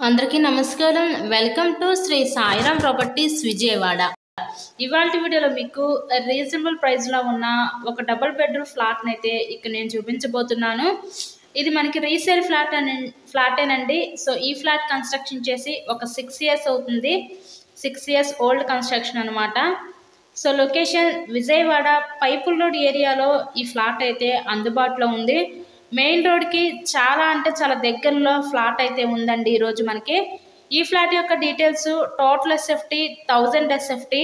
అందరికీ నమస్కారం. Welcome to Sri Sairam properties Vijayawada. ఇవాల్టి వీడియోలో మీకు రీజనబుల్ ప్రైస్లో ఉన్న ఒక డబుల్ బెడ్రూమ్ ఫ్లాట్ని అయితే ఇక్కడ నేను చూపించబోతున్నాను. ఇది మనకి రీసేల్ ఫ్లాటేనండి. సో ఈ ఫ్లాట్ కన్స్ట్రక్షన్ చేసి ఒక 6 years అవుతుంది. 6 years ఓల్డ్ కన్స్ట్రక్షన్ అనమాట. సో లొకేషన్ విజయవాడ పైపుల్ రోడ్ ఏరియాలో ఈ ఫ్లాట్ అయితే అందుబాటులో ఉంది. మెయిన్ రోడ్కి చాలా దగ్గరలో ఫ్లాట్ అయితే ఉందండి ఈరోజు మనకి. ఈ ఫ్లాట్ యొక్క details total SFT 1000 SFT,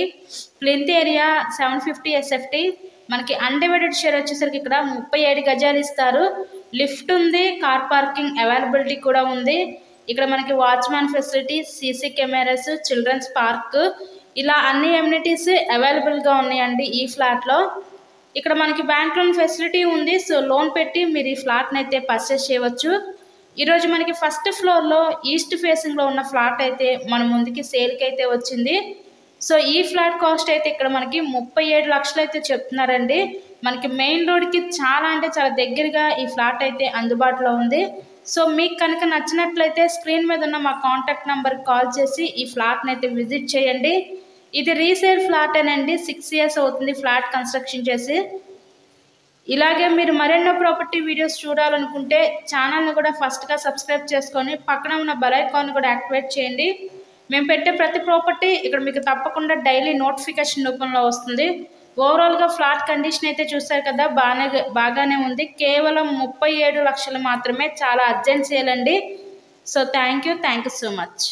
plinth area 750 SFT, మనకి అన్డివైడెడ్ షేర్ వచ్చేసరికి ఇక్కడ 37 గజాలు ఇస్తారు. లిఫ్ట్ ఉంది, కార్ పార్కింగ్ అవైలబిలిటీ కూడా ఉంది. ఇక్కడ మనకి watchman facility, CC cameras, children's park, ఇలా అన్ని ఎమ్యూనిటీస్ అవైలబుల్గా ఉన్నాయండి ఈ ఫ్లాట్లో. ఇక్కడ మనకి బ్యాంక్ లోన్ ఫెసిలిటీ ఉంది. సో లోన్ పెట్టి మీరు ఈ ఫ్లాట్ని అయితే పర్చేస్ చేయవచ్చు. ఈరోజు మనకి ఫస్ట్ ఫ్లోర్లో ఈస్ట్ ఫేసింగ్లో ఉన్న ఫ్లాట్ అయితే మన ముందుకి సేల్కి అయితే వచ్చింది. సో ఈ ఫ్లాట్ కాస్ట్ అయితే ఇక్కడ మనకి 37 లక్షలు అయితే చెప్తున్నారండి. మనకి మెయిన్ రోడ్కి చాలా దగ్గరగా ఈ ఫ్లాట్ అయితే అందుబాటులో ఉంది. సో మీకు కనుక నచ్చినట్లయితే స్క్రీన్ మీద ఉన్న మా కాంటాక్ట్ నెంబర్కి కాల్ చేసి ఈ ఫ్లాట్ని అయితే విజిట్ చేయండి. ఇది రీసేల్ ఫ్లాటేనండి. 6 years అవుతుంది ఫ్లాట్ కన్స్ట్రక్షన్ చేసి. ఇలాగే మీరు మరెన్నో ప్రాపర్టీ వీడియోస్ చూడాలనుకుంటే ఛానల్ని కూడా ఫస్ట్గా సబ్స్క్రైబ్ చేసుకొని పక్కన ఉన్న బెల్ ఐకాన్ కూడా యాక్టివేట్ చేయండి. మేము పెట్టే ప్రతి ప్రాపర్టీ ఇక్కడ మీకు తప్పకుండా డైలీ నోటిఫికేషన్ రూపంలో వస్తుంది. ఓవరాల్గా ఫ్లాట్ కండిషన్ అయితే చూస్తారు కదా, బాగానే ఉంది. కేవలం 37 లక్షలు మాత్రమే. చాలా అర్జెంట్ సేల్ అండి. So thank you so much.